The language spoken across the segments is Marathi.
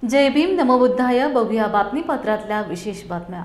जय भीम नमो बुद्धाय। बघूया बातमीपत्रातल्या विशेष बातम्या।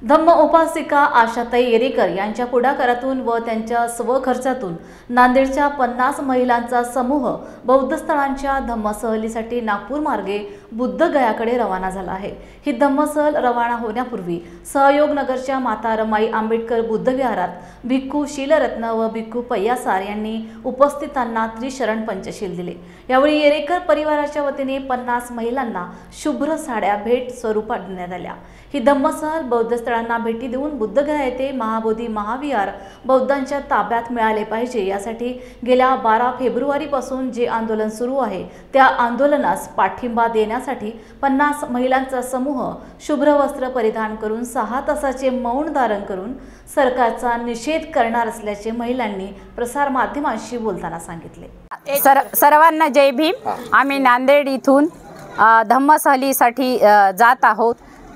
धम्म उपासिका आशाताई येरेकर यांच्या पुढाकारातून व त्यांच्या स्वखर्चातून नांदेडच्या 50 महिलांचा समूह बौद्ध स्थळांच्या धम्म सहलीसाठी नागपूर मार्गे बुद्धगयाकडे रवाना झाला आहे। ही धम्म सहल रवाना होण्यापूर्वी सहयोग नगरच्या माता रमाई आंबेडकर बुद्ध विहारात भिक्खू शीलरत्न व भिक्खू पय्यासार यांनी उपस्थितांना त्रिशरण पंचशील दिले। यावेळी येरेकर परिवाराच्या वतीने 50 महिलांना शुभ्र साड्या भेट स्वरूपात देण्यात आल्या। ही धम्म सहल बौद्ध स्थळांना भेटी देऊन बुद्धगया येथे महाबोधी महाविहार बौद्धांच्या ताब्यात मिळाले पाहिजे यासाठी गेल्या 12 फेब्रुवारीपासून जे आंदोलन सुरू आहे त्या आंदोलनास पाठिंबा देण्यासाठी 50 महिलांचा समूह शुभ्र वस्त्र परिधान करून 6 तासाचे मौन धारण करून सरकारचा निषेध करणार असल्याचे महिलांनी प्रसार माध्यमांशी बोलताना सांगितले। सर्वांना जय भीम। आम्ही नांदेड इथून धम्म सहलीसाठी जात आहोत।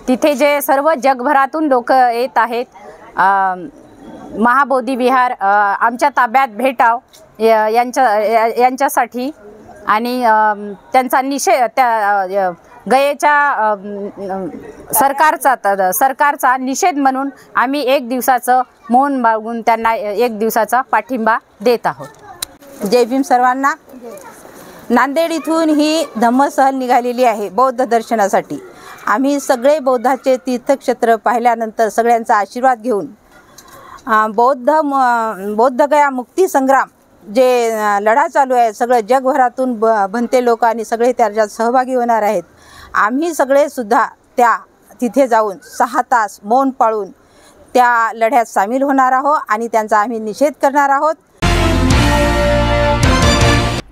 तिथे जे सर्व जगभरातून लोक येत आहेत, महाबोधी विहार आमच्या ताब्यात भेटाव यांच्यासाठी आणि त्यांचा निषेध त्या गयेच्या सरकारचा निषेध म्हणून आम्ही 1 दिवसाचं मौन बाळगून त्यांना 1 दिवसाचा पाठिंबा देत आहोत। जय भीम सर्वांना। नांदेड इथून ही धम्म सहल निघालेली आहे बौद्ध दर्शनासाठी। आम्ही बौद्धाचे तीर्थक्षेत्र पाहिल्यानंतर सगळ्यांचा आशीर्वाद घेऊन बौद्धगया मुक्ती संग्राम जे लढा चालू आहे, सगळं जगभरातून भंते लोक आणि सगळे त्याच्यात सहभागी होणार आहेत। आम्ही सगळे सुद्धा तिथे जाऊन 6 तास मौन पाळून त्या लढ्यात सामील होणार आहोत आणि त्यांचा आम्ही निषेध करणार आहोत।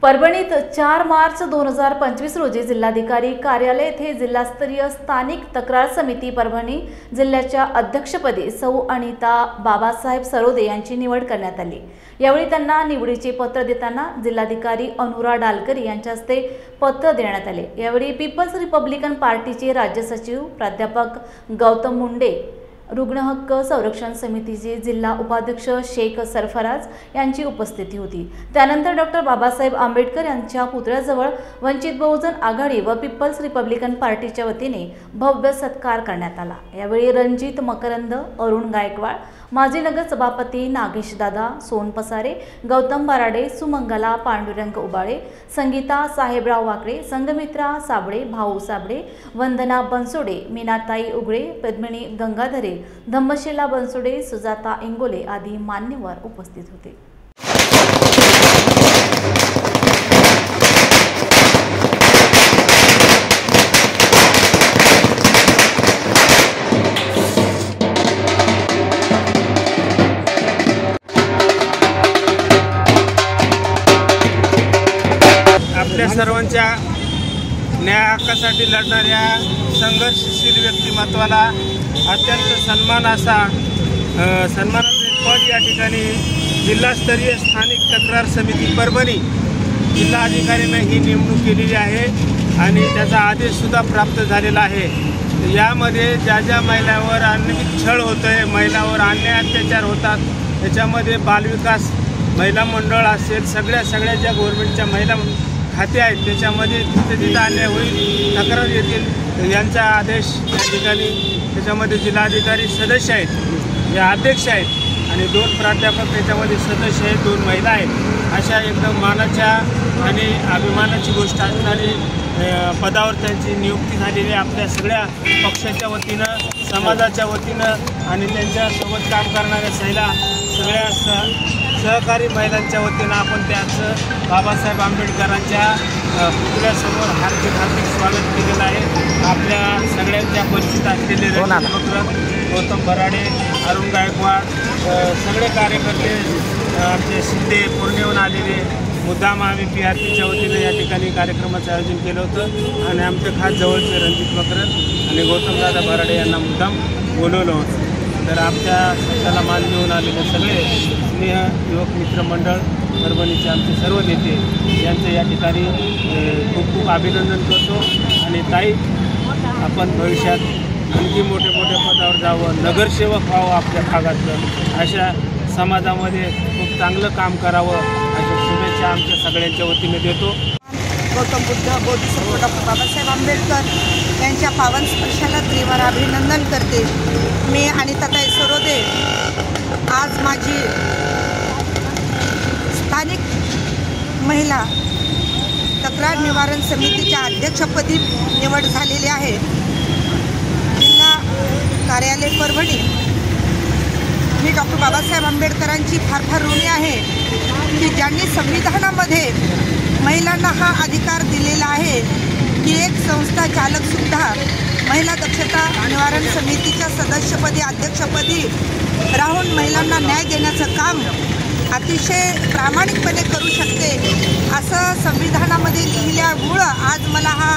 परभणीत 4 मार्च 2025 रोजी जिल्हाधिकारी कार्यालय येथे जिल्हास्तरीय स्थानिक तक्रार समिती परभणी जिल्ह्याच्या अध्यक्षपदी सौ अनिता बाबासाहेब सरोदे यांची निवड करण्यात आली। यावेळी त्यांना निवडीचे पत्र देताना जिल्हाधिकारी अनुरा डालकरी यांच्या हस्ते पत्र देण्यात आले। यावेळी पीपल्स रिपब्लिकन पार्टीचे राज्य सचिव प्राध्यापक गौतम मुंडे, रुग्ण हक्क संरक्षण समितीचे जिल्हा उपाध्यक्ष शेख सरफराज यांची उपस्थिती होती। त्यानंतर डॉक्टर बाबासाहेब आंबेडकर यांच्या पुतळ्याजवळ वंचित बहुजन आघाडी व पीपल्स रिपब्लिकन पार्टीच्या वतीने भव्य सत्कार करण्यात आला। यावेळी रणजित मकरंद, अरुण गायकवाड, माजी नगर सभापती नागेश दादा सोनपसारे, गौतम बराडे, सुमंगला पांडुरंग उबाळे, संगीता साहेबराव वाकडे, संगमित्रा साबळे, भाऊ साबळे, वंदना बनसोडे, मीनाताई उगळे, पद्मिनी गंगाधरे, धम्मशिला बनसोडे, सुजाता इंगोले आदी मान्यवर उपस्थित होते। आपल्या सर्वांच्या न्याय हक्कासाठी लढणाऱ्या संघर्षशील व्यक्तिमत्वाला अत्यंत सन्मानाचे पद या ठिकाणी जिल्हास्तरीय स्थानिक तक्रार समिती परभणी जिल्हाधिकाऱ्यांनी ही नेमणूक केलेली आहे आणि त्याचा आदेशसुद्धा प्राप्त झालेला आहे। यामध्ये ज्या महिलांवर अनियमित छळ होतो आहे, महिलांवर अन्याय अत्याचार होतात, त्याच्यामध्ये बालविकास महिला मंडळ असेल, सगळ्या ज्या गव्हर्नमेंटच्या महिला खाते आहेत त्याच्यामध्ये तिथे अन्याय होईल, तक्रार येतील यांचा आदेश या ठिकाणी त्याच्यामध्ये जिल्हाधिकारी सदस्य आहेत, या अध्यक्ष आहेत आणि 2 प्राध्यापक त्याच्यामध्ये सदस्य आहेत, 2 महिला आहेत। अशा एकदम मानाच्या आणि अभिमानाची गोष्ट असणारी पदावर त्यांची नियुक्ती झालेली आपल्या सगळ्या पक्षाच्या वतीनं, समाजाच्या वतीनं आणि त्यांच्यासोबत काम करणाऱ्या सगळ्या सहकारी महिलांच्या वतीनं आपण त्याचं बाबासाहेब आंबेडकरांच्या पुतळ्यासमोर हार्दिक स्वागत केलेलं आहे। आपल्या सगळ्यांच्या परिचित असलेले गौतम बराडे, अरुण गायकवाड, सगळे कार्यकर्ते आमचे शिंदे पूर्णेहून आलेले, मुद्दाम आम्ही PRPच्या वतीनं या ठिकाणी कार्यक्रमाचं आयोजन केलं होतं आणि आमचे खास जवळचे रणजित मकरंद आणि गौतमदादा बराडे यांना मुद्दाम बोलवलं होतं। तर आमच्या सत्याला मान देऊन आलेले सगळे स्नेह युवक मित्र मंडळ परभणीचे आमचे सर्व नेते यांचं या ठिकाणी खूप अभिनंदन करतो आणि ताई आपण भविष्यात आणखी मोठे पदावर जावं, नगरसेवक व्हावं, आपल्या भागातलं अशा समाजामध्ये खूप चांगलं काम करावं अशा शुभेच्छा आमच्या सगळ्यांच्या वतीने देतो। गौतम बुद्ध बोधिसत्व डॉक्टर बाबासाहेब आंबेडकर यांच्या पावन स्पर्शाला त्रिवार अभिनंदन करते। मी अनिताताई सरोदे आज माझी स्थानिक महिला तक्रार निवारण समितीच्या अध्यक्षपदी निवड झालेली आहे। जिल्हा कार्यालय परभणी। मी डॉक्टर बाबासाहेब आंबेडकरांची फार ऋणी आहे की ज्यांनी संविधानामध्ये महिलांना हा अधिकार दिलेला आहे की एक संस्था चालकसुद्धा महिला दक्षता निवारण समितीच्या सदस्यपदी अध्यक्षपदी राहून महिलांना न्याय देण्याचं काम अतिशय प्रामाणिकपणे करू शकते असं संविधानामध्ये लिहिल्यामुळं आज मला हा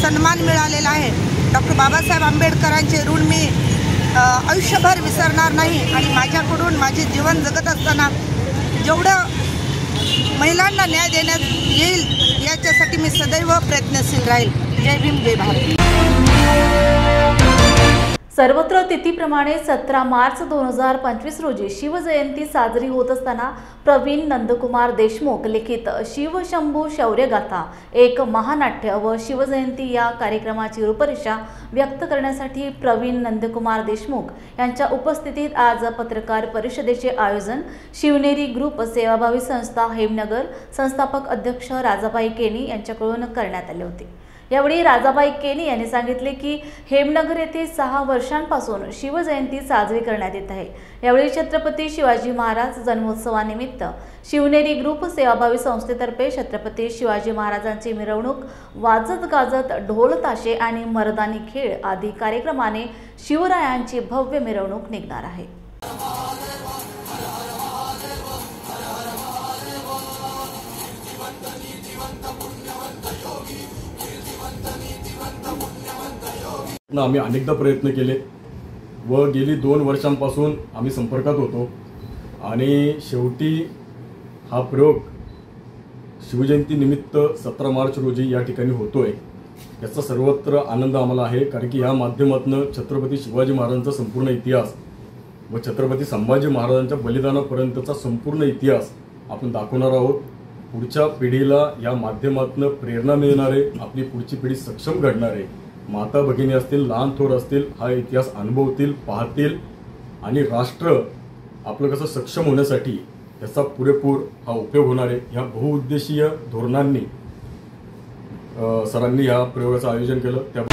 सन्मान मिळालेला आहे। डॉक्टर बाबासाहेब आंबेडकरांचे ऋण मी आयुष्यभर विसरणार नाही आणि माझ्याकडून माझे जीवन जगत असताना जेवढं महिलांना न्याय देण्यात येईल याच्यासाठी मी सदैव प्रयत्नशील राहील। जय भीम, जय भारत। सर्वत्र तिथीप्रमाणे 17 मार्च 2025 रोजी शिवजयंती साजरी होत असताना प्रवीण नंदकुमार देशमुख लिखित शिवशंभू शौर्यगाथा एक महानाट्य व शिवजयंती या कार्यक्रमाची रूपरेषा व्यक्त करण्यासाठी प्रवीण नंदकुमार देशमुख यांच्या उपस्थितीत आज पत्रकार परिषदेचे आयोजन शिवनेरी ग्रुप सेवाभावी संस्था हेमनगर संस्थापक अध्यक्ष राजाबाई केनी यांच्याकडून करण्यात आले होते। यावेळी राजाबाई केनी यांनी सांगितले की हेमनगर येथे 6 वर्षांपासून शिवजयंती साजरी करण्यात येत आहे। यावेळी छत्रपती शिवाजी महाराज जन्मोत्सवानिमित्त शिवनेरी ग्रुप सेवाभावी संस्थेतर्फे छत्रपती शिवाजी महाराजांची मिरवणूक वाजत गाजत ढोल ताशे आणि मर्दानी खेळ आदी कार्यक्रमाने शिवरायांची भव्य मिरवणूक निघणार आहे। आम्ही अनेकदा प्रयत्न केले व गेली 2 वर्षांपासून आम्ही संपर्कात होतो आणि शेवटी हा प्रयोग शिवजयंती निमित्त 17 मार्च रोजी या ठिकाणी होतोय। याचा सर्वत्र आनंद आम्हाला आहे कारण की या माध्यमातून छत्रपती शिवाजी महाराजांचा संपूर्ण इतिहास व छत्रपती संभाजी महाराजांच्या बलिदानापर्यंतचा संपूर्ण इतिहास आपण दाखवणार आहोत। पुढच्या पिढीला या माध्यमातून प्रेरणा मिळणार आहे, आपली पुढची पिढी सक्षम घडणार आहे। माता भगिनी असतील, लहान थोर असतील, हा इतिहास अनुभवतील, पाहतील आणि राष्ट्र आपलं कसं सक्षम होण्यासाठी याचा पुरेपूर हा उपयोग होणार आहे। ह्या बहुउद्देशीय धोरणांनी सरांनी या प्रयोगाचं आयोजन केलं।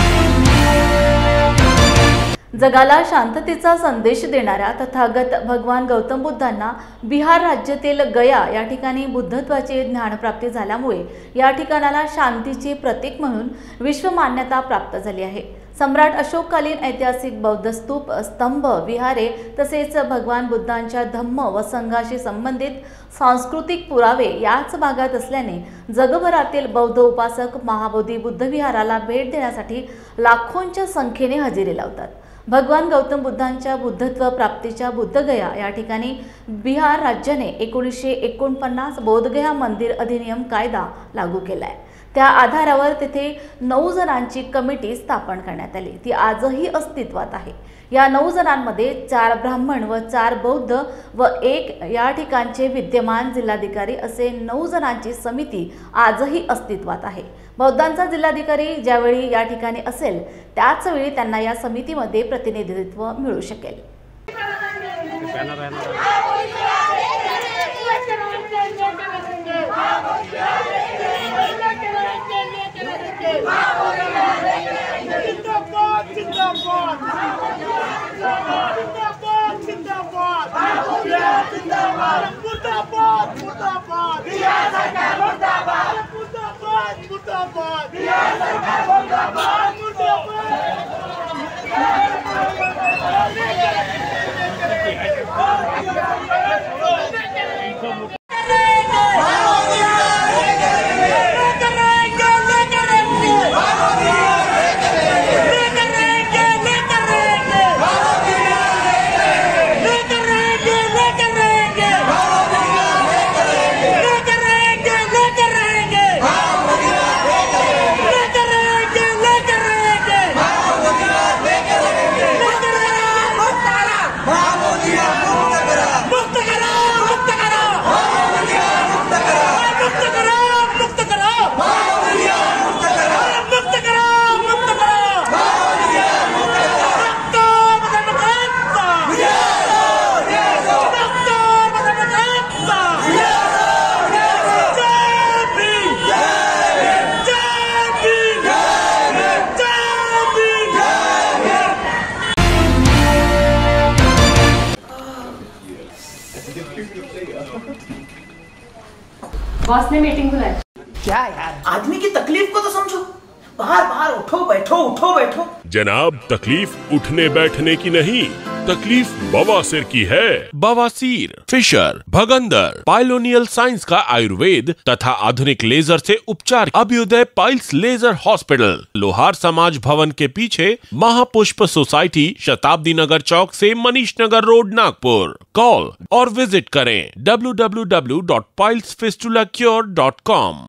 जगाला शांततेचा संदेश देणाऱ्या तथागत भगवान गौतम बुद्धांना बिहार राज्यातील गया या ठिकाणी बुद्धत्वाचे ज्ञानप्राप्ती झाल्यामुळे या ठिकाणाला शांतीचे प्रतीक म्हणून विश्व मान्यता प्राप्त झाली आहे। सम्राट अशोककालीन ऐतिहासिक बौद्ध स्तूप, स्तंभ, विहारे तसेच भगवान बुद्धांच्या धम्म व संघाशी संबंधित सांस्कृतिक पुरावे याच भागात असल्याने जगभरातील बौद्ध उपासक महाबोधी बुद्ध विहाराला भेट देण्यासाठी लाखोंच्या संख्येने हजेरी लावतात। भगवान गौतम बुद्धांच्या बुद्धत्व प्राप्तीच्या बुद्धगया या ठिकाणी बिहार राज्याने 1949 बोधगया मंदिर अधिनियम कायदा लागू केलाय। त्या आधारावर तेथे 9 जणांची कमिटी स्थापन करण्यात आली, ती आजही अस्तित्वात आहे। या 9 जणांमध्ये 4 ब्राह्मण व 4 बौद्ध व 1 या ठिकाणचे विद्यमान जिल्हाधिकारी असे 9 जणांची समिती आजही अस्तित्वात आहे। बौद्धांचा जिल्हाधिकारी ज्यावेळी या ठिकाणी असेल त्याच वेळी त्यांना या समितीमध्ये प्रतिनिधित्व मिळू शकेल। बॉस ने मीटिंग बुलाई। क्या यार, आदमी की तकलीफ को तो समझो। बाहर बाहर उठो बैठो। जनाब, तकलीफ उठने बैठने की नहीं, तकलीफ बवासीर की है। बवासीर, फिशर, भगंदर, पाइलोनियल साइंस का आयुर्वेद तथा आधुनिक लेजर से उपचार। अभ्युदय पाइल्स लेजर हॉस्पिटल, लोहार समाज भवन के पीछे, महापुष्प सोसाइटी, शताब्दी नगर चौक से मनीष नगर रोड, नागपुर। कॉल और विजिट करें www.pilesfistulacure.com।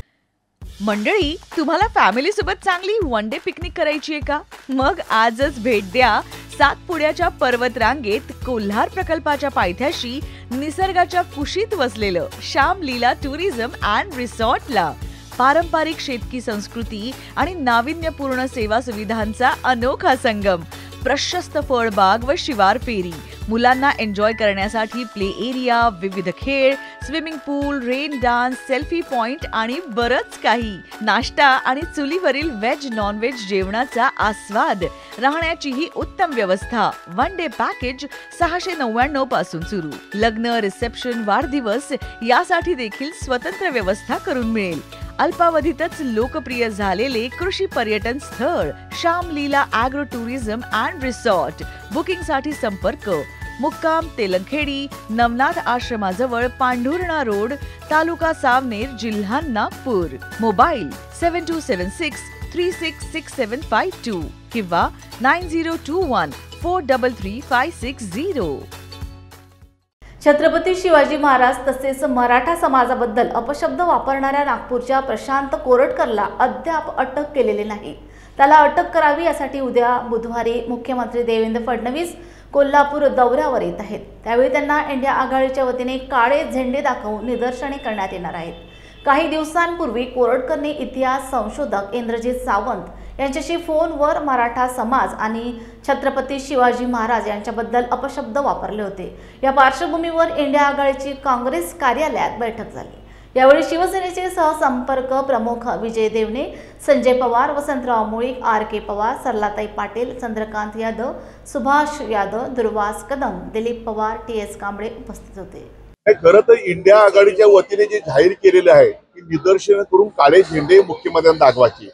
मंडळी, तुम्हाला फॅमिली सोबत चांगली वन डे पिकनिक करायची आहे का? मग आजच भेट द्या सातपुड्याच्या पर्वत रांगेत कोल्हार प्रकल्पाच्या पायथ्याशी निसर्गाच्या कुशीत वसलेलं श्याम लीला टुरिझम अँड रिसॉर्टला। पारंपरिक शेतकी संस्कृती आणि नाविन्यपूर्ण सेवा सुविधांचा अनोखा संगम, प्रशस्त फळबाग व शिवार फेरी, मुलांना एन्जॉय करण्यासाठी प्ले एरिया, विविध खेळ, स्विमिंग पूल, रेन डान्स, सेल्फी पॉइंट आणि बरंच काही। नाश्ता आणि चुलीवरील व्हेज नॉन व्हेज जेवणाचा आस्वाद, राहण्याचीही उत्तम व्यवस्था। वन डे पॅकेज 699 पासून सुरू। लग्न, रिसेप्शन, वाढदिवस यासाठी देखील स्वतंत्र व्यवस्था करून मिळेल। अल्पावधीतच लोकप्रिय झालेले कृषी पर्यटन स्थळ Shyam Leela agro tourism and resort. Booking साठी संपर्क मुक्काम तेलंखेडी, नवनाथ आश्रमाजवळ, पांढुर्णा रोड, तालुका सावनेर, जिल्हा नागपूर। मोबाईल 7276366752 किंवा 9021433560। छत्रपती शिवाजी महाराज तसेच मराठा समाजाबद्दल अपशब्द वापरणाऱ्या नागपूरच्या प्रशांत कोरटकरला अद्याप अटक केलेली नाही। त्याला अटक करावी यासाठी उद्या बुधवारी मुख्यमंत्री देवेंद्र फडणवीस कोल्हापूर दौऱ्यावर येत आहेत। त्यावेळी त्यांना इंडिया आघाडीच्या वतीने काळे झेंडे दाखवून निदर्शने करण्यात येणार आहेत। काही दिवसांपूर्वी कोरटकरने इतिहास संशोधक इंद्रजित सावंत यांच्याशी फोनवर मराठा समाज आणि छत्रपती शिवाजी महाराज यांच्याबद्दल अपशब्द वापरले होते। या पार्श्वभूमीवर इंडिया आघाडीची काँग्रेस कार्यालयात बैठक झाली। यावेळी शिवसेनेचे सहसंपर्क प्रमुख विजय देवणे, संजय पवार, वसंतराव मुळीक, आर.के. पवार, सरलाताई पाटील, चंद्रकांत यादव, सुभाष यादव, दुर्वास कदम, दिलीप पवार, टी.एस. कांबळे उपस्थित होते। खरं तर इंडिया आघाडीच्या वतीने जे जाहीर केलेले आहे की निदर्शन करून काळे झेंडे मुख्यमंत्र्यांना दाखवायचे।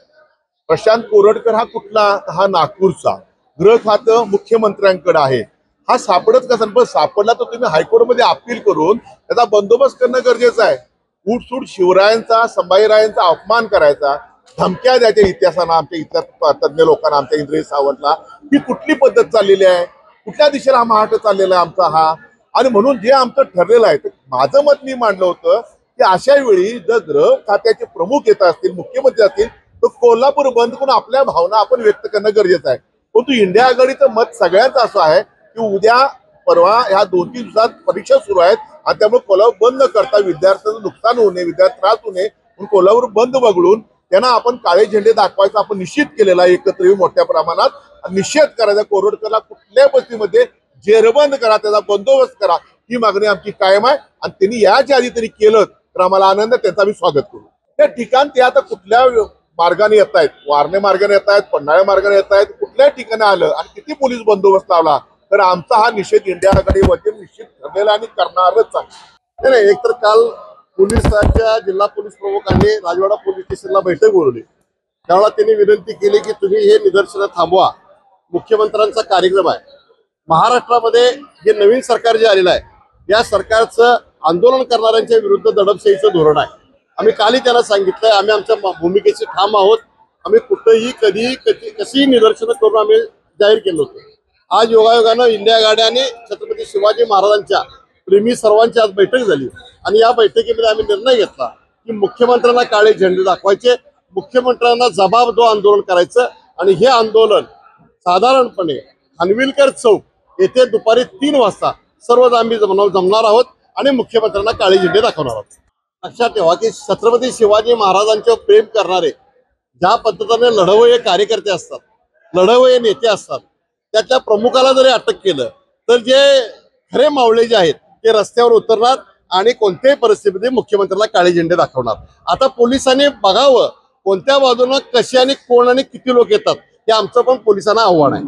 प्रशांत कोरटकर हा कुठला? हा नागपूरचा। गृह खातं मुख्यमंत्र्यांकडे आहे। हा सापडत कसा? पण सापडला तर तुम्ही हायकोर्टमध्ये अपील करून त्याचा बंदोबस्त करणं गरजेचं आहे। उठसूट शिवरायांचा, संभाजीरायांचा अपमान करायचा, धमक्या द्यायच्या इतिहासाला, आमच्या इतर तज्ञ लोकांना, आमच्या इंद्रजित सावंतला, ही कुठली पद्धत चाललेली आहे? कुठल्या दिशेला हा महाराष्ट्र चाललेला आहे आमचा हा? आणि म्हणून जे आमचं ठरलेलं आहे, तर माझं मत मी मांडलं होतं की अशा वेळी जर गृह खात्याचे प्रमुख येत असतील, मुख्यमंत्री असतील, तर कोल्हापूर बंद करून आपल्या भावना आपण व्यक्त करणं गरजेचं आहे। परंतु इंडिया आघाडीचं मत सगळ्यांचं असं आहे की उद्या परवा ह्या 2-3 दिवसात परीक्षा सुरू आहेत आणि त्यामुळे कोल्हापूर बंद न करता विद्यार्थ्यांचं नुकसान होऊ नये, विद्यार्थी त्रास होऊ नये म्हणून कोल्हापूर बंद वगळून त्यांना आपण काळे झेंडे दाखवायचा आपण निश्चित केलेला आहे। एकत्र येऊन मोठ्या प्रमाणात निषेध करायचा। कोरटकरला कुठल्या परिस्थितीमध्ये जेरबंद करा, त्याचा बंदोबस्त करा, ही मागणी आमची कायम आहे। आणि त्यांनी याच्या आधी तरी केलं तर आम्हाला आनंद, त्यांचा आम्ही स्वागत करू। त्या ठिकाण ते आता कुठल्या मार्गाने येत आहेत, वारणे मार्गाने येत आहेत, पन्हाळे मार्गाने येत आहेत, कुठल्या ठिकाणी आलं आणि किती पोलीस बंदोबस्त लावला, तर आमचा हा निषेध इंडिया आघाडी वतीने निश्चित ठरलेला आणि करणारच आहे। नाही, एकतर काल पोलिसांच्या जिल्हा पोलीस प्रमुखांनी राजवाडा पोलीस स्टेशनला बैठक बोलवली। त्यावेळेला त्यांनी विनंती केली की तुम्ही हे निदर्शनं थांबवा, मुख्यमंत्र्यांचा कार्यक्रम आहे। महाराष्ट्रामध्ये हे नवीन सरकार जे आलेलं आहे, या सरकारचं आंदोलन करणाऱ्यांच्या विरुद्ध दडपशाहीचं धोरण आहे। आम्ही कालही त्यांना सांगितलंय, आम्ही आमच्या भूमिकेचे ठाम आहोत। आम्ही कुठेही कधी कशी निदर्शनं करून आम्ही जाहीर केलं होतं। आज योगायोगानं इंडिया आघाडी आणि छत्रपती शिवाजी महाराजांच्या प्रेमी सर्वांची आज बैठक झाली आणि या बैठकीमध्ये आम्ही निर्णय घेतला की मुख्यमंत्र्यांना काळे झेंडे दाखवायचे, मुख्यमंत्र्यांना जबाबदो आंदोलन करायचं आणि हे आंदोलन साधारणपणे खानविलकर चौक येथे दुपारी 3 वाजता सर्वच आम्ही जमणार आहोत आणि मुख्यमंत्र्यांना काळे झेंडे दाखवणार आहोत। लक्षात ठेवा की छत्रपती शिवाजी महाराजांच्यावर प्रेम करणारे ज्या पद्धतीने लढवय्ये कार्यकर्ते असतात, लढवय्ये नेते असतात, त्यातल्या प्रमुखाला जरी अटक केलं तर जे खरे मावळे जे आहेत ते रस्त्यावर उतरणार आणि कोणत्याही परिस्थितीमध्ये मुख्यमंत्र्यांना काळे झेंडे दाखवणार। आता पोलिसांनी बघावं कोणत्या बाजूनं कशी आणि कोण आणि किती लोक येतात, हे आमचं पण पोलिसांना आव्हान आहे।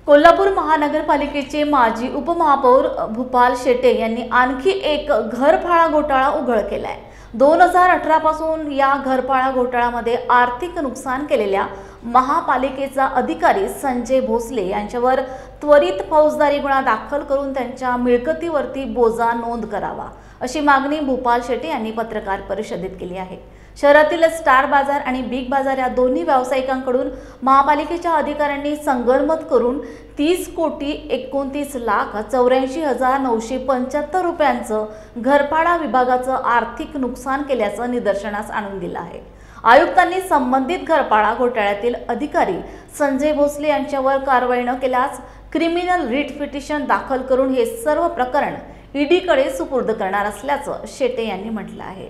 कोल्हापूर महानगरपालिकेचे माजी उपमहापौर भूपाल शेटे यांनी आणखी एक घरफाळा घोटाळा उघड केलाय। 2018 पासून या घरफाळा घोटाळ्यामध्ये आर्थिक नुकसान केलेल्या महापालिकेचा अधिकारी संजय भोसले यांच्यावर त्वरित फौजदारी गुन्हा दाखल करून त्यांच्या मिळकतीवरती बोजा नोंद करावा अशी मागणी भूपाल शेटे यांनी पत्रकार परिषदेत केली आहे। शहरातील स्टार बाजार आणि बिग बाजार या दोन्ही व्यावसायिकांकडून महापालिकेच्या अधिकाऱ्यांनी संगनमत करून 30,84,84,975 रुपयांचं घरफाळा विभागाचं आर्थिक नुकसान केल्याचं निदर्शनास आणून दिलं आहे। आयुक्तांनी संबंधित घरफाळा घोटाळ्यातील अधिकारी संजय भोसले यांच्यावर कारवाई न केल्यास क्रिमिनल रिट पिटिशन दाखल करून हे सर्व प्रकरण ईडीकडे सुपूर्द करणार असल्याचं शेटे यांनी म्हटलं आहे।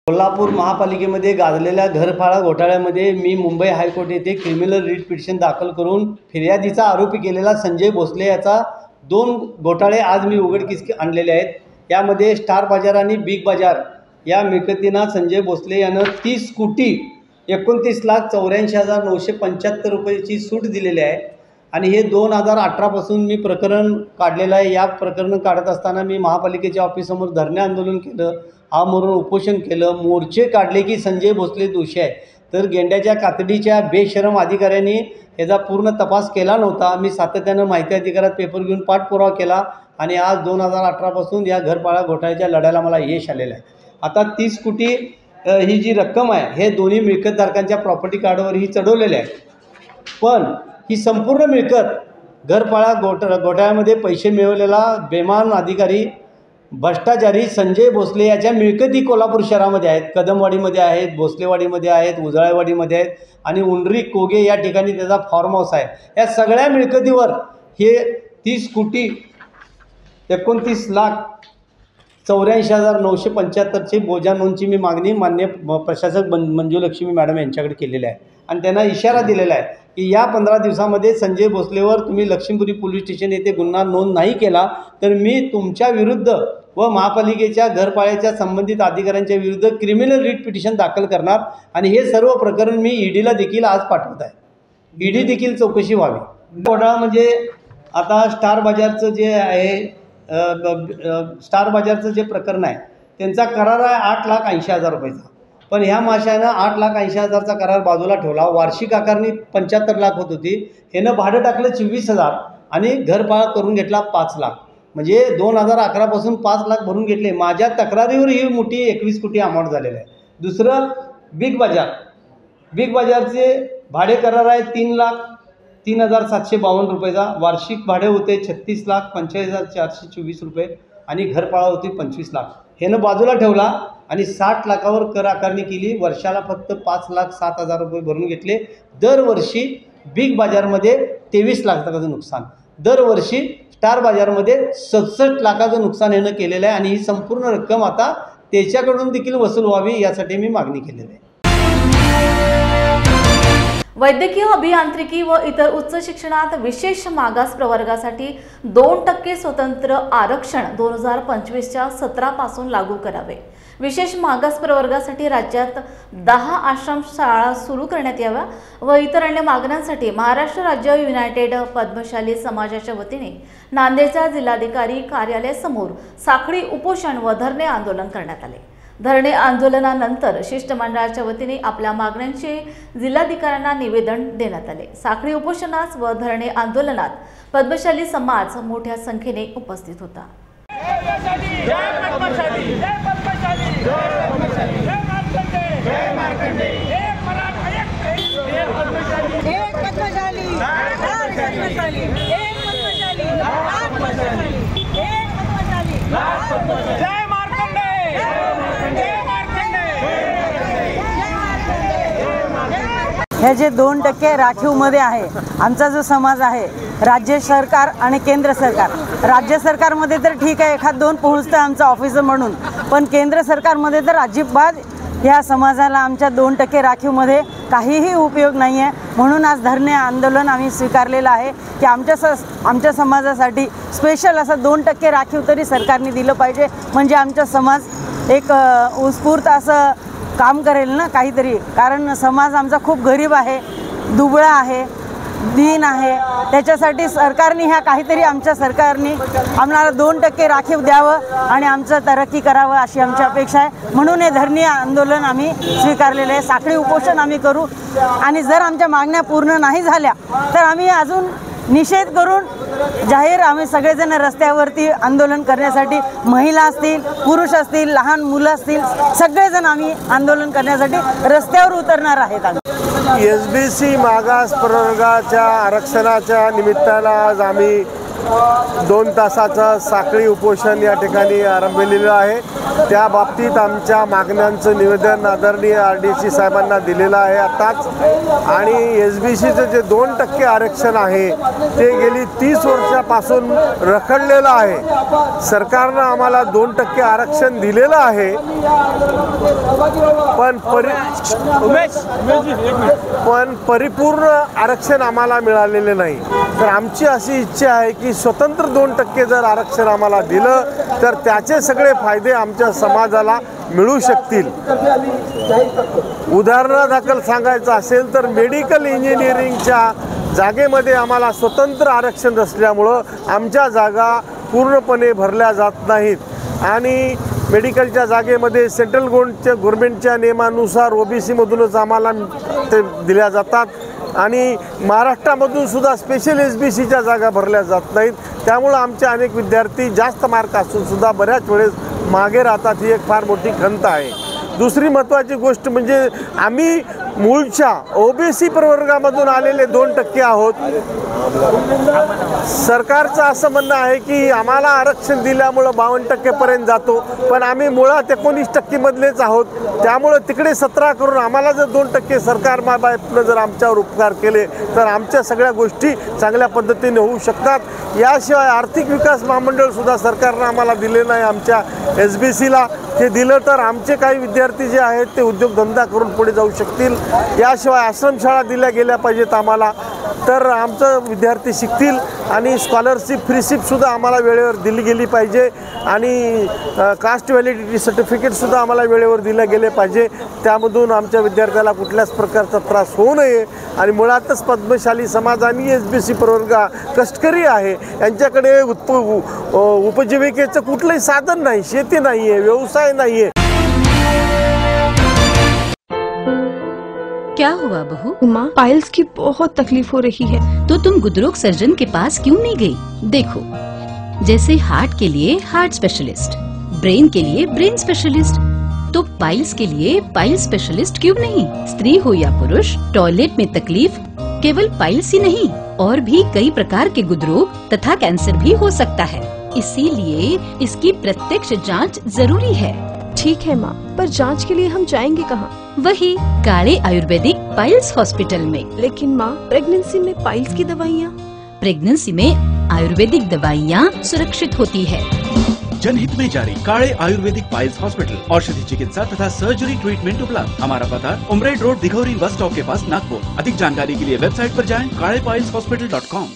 कोल्हापूर महापालिकेमध्ये गाजलेल्या घरफाळा घोटाळ्यामध्ये मी मुंबई हायकोर्ट येथे क्रिमिनल रिट पिटिशन दाखल करून फिर्यादीचा आरोपी केलेला संजय भोसले याचा 2 घोटाळे आज मी उघडकीस आणलेले आहेत। यामध्ये स्टार बाजार आणि बिग बाजार या मिळकतींना संजय भोसले यानं 30 कोटी 29,84,975 रुपयाची सूट दिलेली आहे आणि हे 2018 पासून मी प्रकरण काढलेलं आहे। या प्रकरण काढत असताना मी महापालिकेच्या ऑफिससमोर धरणे आंदोलन केलं, आमरण उपोषण केलं, मोर्चे काढले की संजय भोसले दोषी आहे। तर गेंड्याच्या कातडीच्या बेशरम अधिकाऱ्यांनी याचा पूर्ण तपास केला नव्हता। मी सातत्यानं माहिती अधिकारात पेपर घेऊन पाठपुरावा केला आणि आज 2018 पासून या घरफाळा घोटाळ्याच्या लढ्याला मला यश आलेलं आहे। आता 30 कोटी ही जी रक्कम आहे हे दोन्ही मिळकतधारकांच्या प्रॉपर्टी कार्डवर ही चढवलेली आहे, पण ही संपूर्ण मिळकत घरफाळा घोटाळ्यामध्ये पैसे मिळवलेला बेमान अधिकारी भ्रष्टाचारी संजय भोसले याच्या मिळकती कोल्हापूर शहरामध्ये आहेत। कदमवाडीमध्ये आहेत, भोसलेवाडीमध्ये आहेत, उजळाईवाडीमध्ये आहेत आणि उंडरी कोगे या ठिकाणी त्याचा फार्म हाऊस आहे। या सगळ्या मिळकतीवर हे 30 कोटी 29,84,975ची बोजा नोंदची मी मागणी मान्य प्रशासक मंजुलक्ष्मी मॅडम यांच्याकडे केलेली आहे आणि त्यांना इशारा दिलेला आहे की या 15 दिवसामध्ये संजय भोसलेवर तुम्ही लक्ष्मीपुरी पोलीस स्टेशन येथे गुन्हा नोंद नाही केला तर मी तुमच्या विरुद्ध व महापालिकेच्या घरफाळ्याच्या संबंधित अधिकाऱ्यांच्या विरुद्ध क्रिमिनल रिट पिटिशन दाखल करणार आणि हे सर्व प्रकरण मी ईडीला देखील आज पाठवत आहे। ईडी देखील चौकशी व्हावी। घोटाळा म्हणजे आता स्टार बाजारचं जे आहे स्टार बाजारचं जे प्रकरण आहे त्यांचा करार आहे 8,80,000 रुपयाचा, पण ह्या माशानं 8,80,000चा करार बाजूला ठेवला। वार्षिक आकारणी 75 लाख होत होती, ह्यानं भाडं टाकलं 24,000 आणि घरफाळा करून घेतला 5 लाख, म्हणजे 2011 पासून 5 लाख भरून घेतले। माझ्या तक्रारीवर ही मोठी 21 कोटी अमाऊंट झालेलं आहे। दुसरं बिग बाजारचे भाडे करार आहे 3,03,752 रुपयाचा, वार्षिक भाडे होते 36,45,424 रुपये आणि घरफाळा होती 25 लाख। ह्यानं बाजूला ठेवला आणि 60 लाखावर कर आकारणी केली। वर्षाला फक्त 5,07,000 रुपये भरून घेतले। दरवर्षी बिग बाजारमध्ये 23 लाखाचं नुकसान, दरवर्षी स्टार बाजारमध्ये 67 लाखाचं नुकसान ह्यानं केलेलं आहे आणि ही संपूर्ण रक्कम आता त्याच्याकडून देखील वसूल व्हावी यासाठी मी मागणी केलेली आहे। वैद्यकीय अभियांत्रिकी व इतर उच्च शिक्षणात विशेष मागास प्रवर्गासाठी 2% स्वतंत्र आरक्षण 2025च्या सत्रापासून लागू करावे। विशेष मागास प्रवर्गासाठी राज्यात 10 आश्रमशाळा सुरू करण्यात याव्या व इतर अन्य मागण्यांसाठी महाराष्ट्र राज्य युनायटेड पद्मशाली समाजाच्या वतीने नांदेडच्या जिल्हाधिकारी कार्यालयासमोर साखळी उपोषण व धरणे आंदोलन करण्यात आले। धरणे आंदोलनानंतर शिष्टमंडळाच्या वतीने आपल्या मागण्यांचे जिल्हाधिकाऱ्यांना निवेदन देण्यात आले। साखळी उपोषणास व धरणे आंदोलनात पद्मशाली समाज मोठ्या संख्येने उपस्थित होता। हे जे 2% राखीवमध्ये आहे आमचा जो समाज आहे, राज्य सरकार आणि केंद्र सरकार, राज्य सरकारमध्ये तर ठीक आहे, 1-2 पोहोचतं आमचं ऑफिसर म्हणून, पण केंद्र सरकारमध्ये तर अजिबात ह्या समाजाला आमच्या 2% राखीवमध्ये काहीही उपयोग नाही आहे। म्हणून आज धरणे आंदोलन आम्ही स्वीकारलेलं आहे की आमच्या समाजासाठी स्पेशल असं 2% राखीव तरी सरकारने दिलं पाहिजे, म्हणजे आमचा समाज एक उत्स्फूर्त असं काम करेल ना काहीतरी, कारण समाज आमचा खूप गरीब आहे। दुबळा आहे, दीन आहे, त्याच्यासाठी सरकारने काहीतरी आमच्या सरकारने आम्हाला 2% राखीव द्यावं आणि आमचं तरक्की करावं अशी आमची अपेक्षा आहे. म्हणून हे धरणी आंदोलन आम्ही स्वीकारलेलं आहे. साखळी उपोषण आम्ही करू आणि जर आमच्या मागण्या पूर्ण नाही झाल्या तर आम्ही अजून निषेध करून जाहीर आम्ही सगळेजण रस्त्यावरती आंदोलन करण्यासाठी, महिला असतील, पुरुष असतील, लहान मुलं असतील, सगळेजण आम्ही आंदोलन करण्यासाठी रस्त्यावर उतरणार आहेत. SBC मागास प्रवर्गाच्या आरक्षणाच्या निमित्तानं आज आम्ही 2 तासाचं साखळी उपोषण या ठिकाणी आरंभलेलं आहे. त्या बाबतीत आमच्या मागण्यांचं निवेदन आदरणीय RDC साहेबांना दिलेलं आहे आताच. आणि SBCचं जे 2% आरक्षण आहे ते गेली 30 वर्षापासून रखडलेलं आहे. सरकारनं आम्हाला 2% आरक्षण दिलेलं आहे, पण परिपूर्ण आरक्षण आम्हाला मिळालेले नाही. तर आमची अशी इच्छा आहे की स्वतंत्र 2% जर आरक्षण आम्हाला दिलं तर त्याचे सगळे फायदे आमच्या समाजाला मिळू शकतील. उदाहरणादाखल सांगायचं असेल तर मेडिकल इंजिनिअरिंगच्या जागेमध्ये आम्हाला स्वतंत्र आरक्षण असल्यामुळं आमच्या जागा पूर्णपणे भरल्या जात नाहीत आणि मेडिकलच्या जागेमध्ये सेंट्रल गव्हर्नमेंटच्या नियमानुसार OBCमधूनच आम्हाला ते दिल्या जातात आणि महाराष्ट्रामधून सुद्धा स्पेशल SBCच्या जागा भरल्या जात नाहीत. त्यामुळं आमचे अनेक विद्यार्थी जास्त मार्क असून सुद्धा बऱ्याच वेळेस मागे राहतात. ही एक फार मोठी खंत आहे. दुसरी महत्त्वाची गोष्ट म्हणजे आम्ही मूळच्या OBC प्रवर्गामधून आलेले 2% आहोत. सरकारचं असं म्हणणं आहे की आम्हाला आरक्षण दिल्यामुळं 52% पर्यंत जातो, पण आम्ही मुळात 19% मधलेच आहोत. त्यामुळं तिकडे 17 करून आम्हाला जर 2% सरकार माबापनं जर आमच्यावर उपकार केले तर आमच्या सगळ्या गोष्टी चांगल्या पद्धतीने होऊ शकतात. याशिवाय आर्थिक विकास महामंडळ सुद्धा सरकारनं आम्हाला दिले नाही आमच्या SBCला. ते दिलं तर आमचे काही विद्यार्थी जे आहेत ते उद्योगधंदा करून पुढे जाऊ शकतील. याशिवाय आश्रमशाळा दिल्या गेल्या पाहिजेत आम्हाला, तर आमचं विद्यार्थी शिकतील. आणि स्कॉलरशिप फ्रीशिपसुद्धा आम्हाला वेळेवर दिली गेली पाहिजे आणि कास्ट व्हॅलिडिटी सर्टिफिकेटसुद्धा आम्हाला वेळेवर दिल्या गेले पाहिजे. त्यामधून आमच्या विद्यार्थ्याला कुठल्याच प्रकारचा त्रास होऊ नये. आणि मुळातच पद्मशाली समाज आणि SBC प्रवर्ग कष्टकरी आहे, यांच्याकडे उपजीविकेचं कुठलंही साधन नाही, शेती नाही आहे, व्यवसाय नाही आहे. क्या हुआ बहू? माँ, पाइल्स की बहुत तकलीफ हो रही है। तो तुम गुदरोग सर्जन के पास क्यों नहीं गई? देखो, जैसे हार्ट के लिए हार्ट स्पेशलिस्ट, ब्रेन के लिए ब्रेन स्पेशलिस्ट, तो पाइल्स के लिए पाइल्स स्पेशलिस्ट क्यों नहीं? स्त्री हो या पुरुष, टॉयलेट में तकलीफ केवल पाइल्स ही नहीं और भी कई प्रकार के गुदरोग तथा कैंसर भी हो सकता है। इसीलिए इसकी प्रत्यक्ष जांच जरूरी है। ठीक है माँ, पर जांच के लिए हम जाएंगे कहाँ? वही काले आयुर्वेदिक पाइल्स हॉस्पिटल में। लेकिन माँ, प्रेगनेंसी में पाइल्स की दवाइयाँ? प्रेगनेंसी में आयुर्वेदिक दवाइयाँ सुरक्षित होती है। जनहित में जारी काले आयुर्वेदिक पाइल्स हॉस्पिटल, औषधि चिकित्सा तथा सर्जरी ट्रीटमेंट उपलब्ध। हमारा पता उमरेड रोड, दिघौरी बस स्टॉप के पास, नागपुर। अधिक जानकारी के लिए वेबसाइट पर जाएं kalepailshospital.com।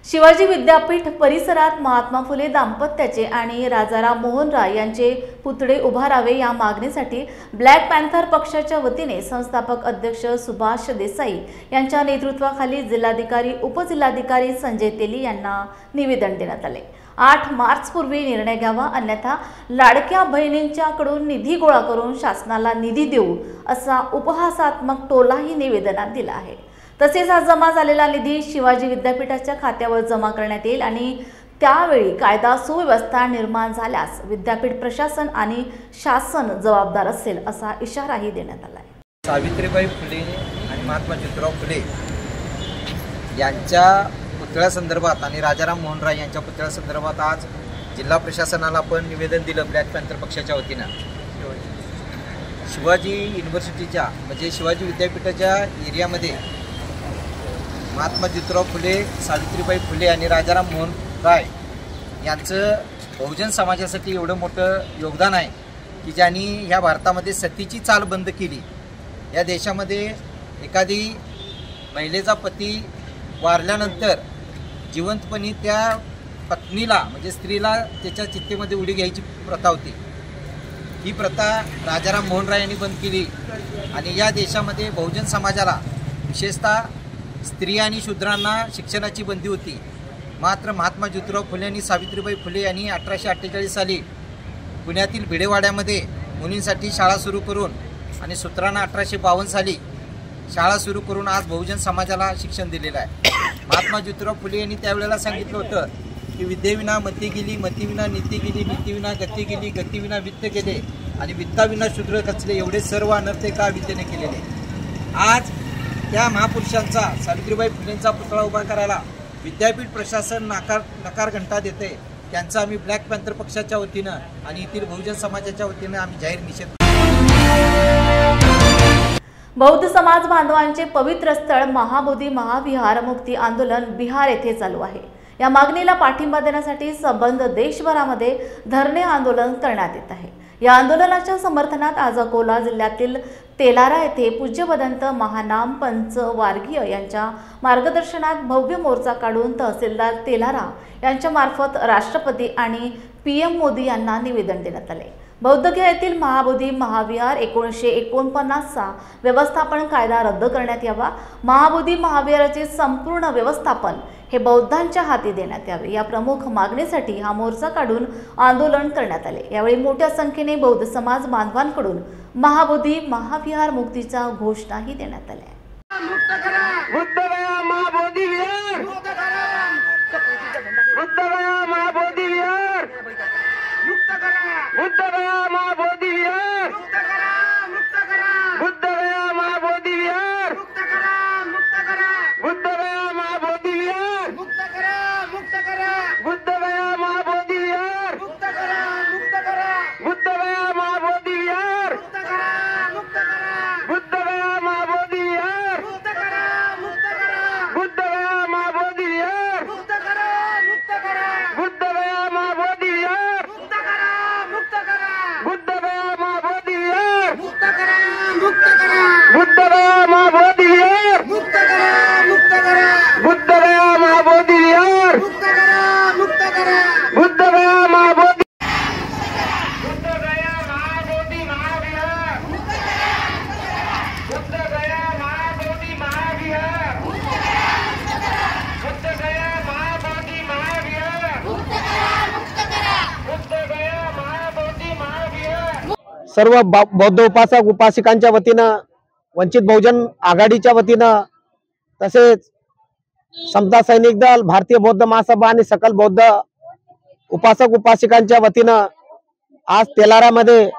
शिवाजी विद्यापीठ परिसरात महात्मा फुले दाम्पत्याचे आणि राजाराम मोहन राय यांचे पुतळे उभारावे या मागणीसाठी ब्लॅक पॅन्थर पक्षाच्या वतीने संस्थापक अध्यक्ष सुभाष देसाई यांच्या नेतृत्वाखाली जिल्हाधिकारी, उपजिल्हाधिकारी संजय तेली यांना निवेदन देण्यात आले। 8 मार्च पूर्वी निर्णय घ्यावा, अन्यथा लाडक्या बहिणींच्याकडून निधी गोळा करून शासनाला निधी देऊ असा उपहासात्मक टोलाही निवेदनात दिला आहे। तसेच हा जमा झालेला निधी शिवाजी विद्यापीठाच्या खात्यावर जमा करण्यात येईल आणि त्यावेळी कायदा सुव्यवस्था निर्माण झाल्यास विद्यापीठ प्रशासन आणि शासन जबाबदार असेल असा इशाराही देण्यात आला आहे। सावित्रीबाई फुले आणि महात्मा ज्योतिराव फुले यांच्या पुतळ्यासंदर्भात आणि राजाराम मोहन राय यांच्या पुतळ्यासंदर्भात आज जिल्हा प्रशासनाला आपण निवेदन दिलं ब्लॅक पॅन्थर पक्षाच्या वतीनं। शिवाजी युनिव्हर्सिटीच्या म्हणजे शिवाजी विद्यापीठाच्या एरियामध्ये महात्मा ज्योतिराव फुले, सावित्रीबाई फुले आणि राजाराम मोहन राय यांचं बहुजन समाजासाठी एवढं मोठं योगदान आहे की ज्यांनी ह्या भारतामध्ये सतीची चाल बंद केली। या देशामध्ये एखादी महिलेचा पती वारल्यानंतर जिवंतपणी त्या पत्नीला म्हणजे स्त्रीला त्याच्या चितेमध्ये उडी घ्यायची प्रथा होती। ही प्रथा राजाराम मोहन राय यांनी बंद केली आणि या देशामध्ये बहुजन समाजाला विशेषतः स्त्रिया आणि शूद्रांना शिक्षणाची बंदी होती. मात्र महात्मा ज्योतिराव फुले आणि सावित्रीबाई फुले यांनी 1848 साली पुण्यातील भिडेवाड्यामध्ये मुलींसाठी शाळा सुरू करून आणि सूत्रांना 1852 साली शाळा सुरू करून आज बहुजन समाजाला शिक्षण दिलेलं आहे. महात्मा ज्योतिराव फुले यांनी त्यावेळेला सांगितलं होतं की विद्येविना मती गेली, मतीविना नीती गेली, नीतीविना गती गेली, गतीविना वित्त गेले आणि वित्ताविना शूद्र खचले, एवढे सर्व अनर्थ का विद्येने केलेले. आज त्या महापुरुषांचा सावित्रीबाई फुलेंचा पुतळा उभा करायला विद्यापीठ प्रशासन नकार घंटा देते. त्यांचा आम्ही ब्लॅक पॅन्थर पक्षाच्या वतीनं आणि येथील बहुजन समाजाच्या वतीनं आम्ही जाहीर निषेध. बौद्ध समाज बांधवांचे पवित्र स्थळ महाबोधी महाविहार मुक्ती आंदोलन बिहार येथे चालू आहे. या मागणीला पाठिंबा देण्यासाठी संबंध देशभरामध्ये धरणे आंदोलन करण्यात येत आहे. या आंदोलनाच्या समर्थनात आज अकोला जिल्ह्यातील तेलारा येथे पूज्य भदंत महानाम पंच वारगीय यांच्या मार्गदर्शनात भव्य मोर्चा काढून तहसीलदार तेलारा यांच्या मार्फत राष्ट्रपती आणि PM मोदी यांना निवेदन देण्यात आले. बौद्धगया येथील महाबोधी महाविहार 1949चा व्यवस्थापन कायदा रद्द करण्यात यावा. महाबोधी महाविहाराचे संपूर्ण व्यवस्थापन हे बौद्धांच्या हाती देण्यात यावे या प्रमुख मागणीसाठी हा मोर्चा काढून आंदोलन करण्यात आले. यावेळी मोठ्या संख्येने बौद्ध समाज बांधवांकडून महाबोधी महाविहार मुक्तीचा घोषणाही देण्यात आल्या. बुद्धगया महाबोधी विहार, बुद्धगया महाबोधी विहार, बुद्धगया महाबोधी विहार, बुद्धगया महाबोधी विहार, बुद्धगया महाबोधी विहार, बुद्धगया महाबोधी विहार, बुद्धगया महाबोधी विहार, बुद्धगया महाबोधी विहार, बुद्धगया महाबोधी विहार, बुद्धगया महाबोधी विहार, बुद्धगया महाबोधी विहार, बुद्धगया महाबोधी विहार, बुद्धगया महाबोधी विहार, बुद्धगया महाबोधी सर्व बौद्ध उपासक उपासिकांच्या वतीनं, वंचित बहुजन आघाडीच्या वतीनं, तसेच समता सैनिक दल, भारतीय बौद्ध महासभा आणि सकल बौद्ध उपासक उपासिकांच्या वतीनं आज तेलारामध्ये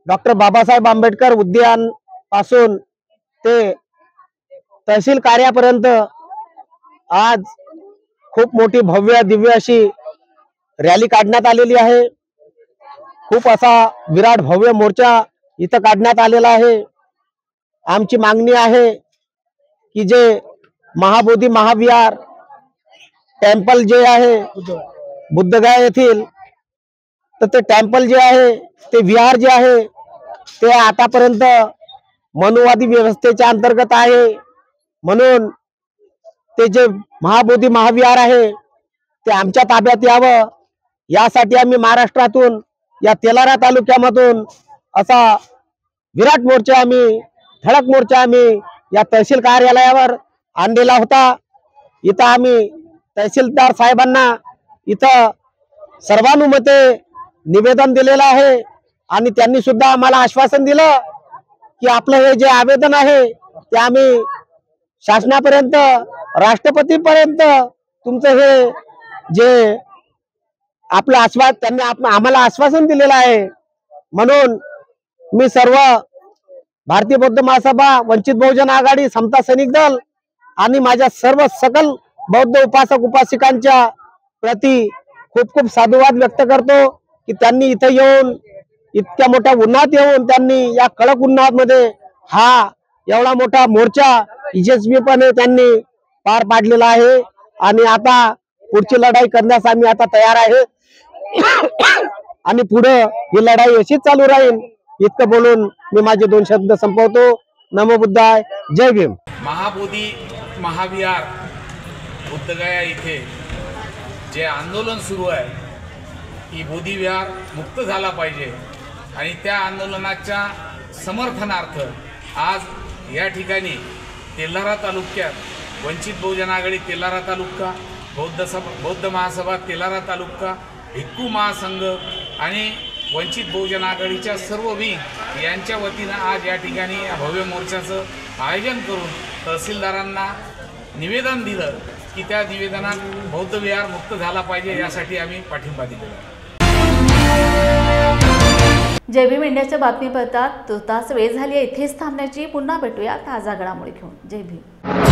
डॉक्टर बाबासाहेब आंबेडकर उद्यान पासून ते तहसील कार्यापर्यंत आज खूप मोठी भव्य दिव्य अशी रॅली काढण्यात आलेली आहे. खूप असा विराट भव्य मोर्चा इथं काढण्यात आलेला आहे. आमची मागणी आहे की जे महाबोधी महाविहार टेम्पल जे आहे बुद्धगया येथील, तर ते टेम्पल जे आहे, ते विहार जे आहे, ते आतापर्यंत मनुवादी व्यवस्थेच्या अंतर्गत आहे. म्हणून ते जे महाबोधी महाविहार आहे ते आमच्या ताब्यात यावं, यासाठी आम्ही महाराष्ट्रातून या तेलारा तालुक्यामधून असा विराट मोर्चा, आम्ही धडक मोर्चा आम्ही या तहसील कार्यालयावर आणलेला होता. इथं आम्ही तहसीलदार साहेबांना इथं सर्वानुमते निवेदन दिलेलं आहे आणि त्यांनी सुद्धा आम्हाला आश्वासन दिलं की आपलं हे जे आवेदन आहे ते आम्ही शासनापर्यंत, राष्ट्रपतीपर्यंत तुमचं हे जे आपलं त्यांनी आम्हाला आश्वासन दिलेलं आहे. म्हणून मी सर्व भारतीय बौद्ध महासभा, वंचित बहुजन आघाडी, समता सैनिक दल आणि माझ्या सर्व सकल बौद्ध उपासक उपासिकांच्या प्रति खूप खूप साधुवाद व्यक्त करतो की त्यांनी इथं येऊन, इतक्या मोठ्या उन्हात येऊन त्यांनी या कडक उन्हामध्ये हा एवढा मोठा मोर्चा यशस्वीपणे त्यांनी पार पाडलेला आहे. आणि आता पुढची लढाई करण्यास आम्ही आता तयार आहे आणि पुढे ही लढाई अशीच चालू राहील. इतकं बोलून मी माझे 2 शब्द संपवतो. नमो बुद्धाय, जय भीम. महाबोधी महाविहार बुद्धगया इथे जे आंदोलन सुरू आहे की बोधी विहार मुक्त झाला पाहिजे आणि त्या आंदोलनाच्या समर्थनार्थ आज या ठिकाणी तेल्हारा तालुक्यात वंचित बहुजन आघाडी तेल्हारा तालुका, बौद्ध महासभा तेल्हारा तालुका, भिक्खू महासंघ आणि वंचित बहुजन आघाडीच्या सर्व विंग यांच्या वतीनं आज या ठिकाणी भव्य मोर्चाचं आयोजन करून तहसीलदारांना निवेदन दिलं की त्या निवेदनात बौद्ध विहार मुक्त झाला पाहिजे यासाठी आम्ही पाठिंबा दिलेला. जय भीम इंडियाच्या बातमीपत्रात तुर्तास वेळ झाली आहे. इथेच थांबण्याची. पुन्हा भेटूया ताजा घडामोडी घेऊन. जय भीम.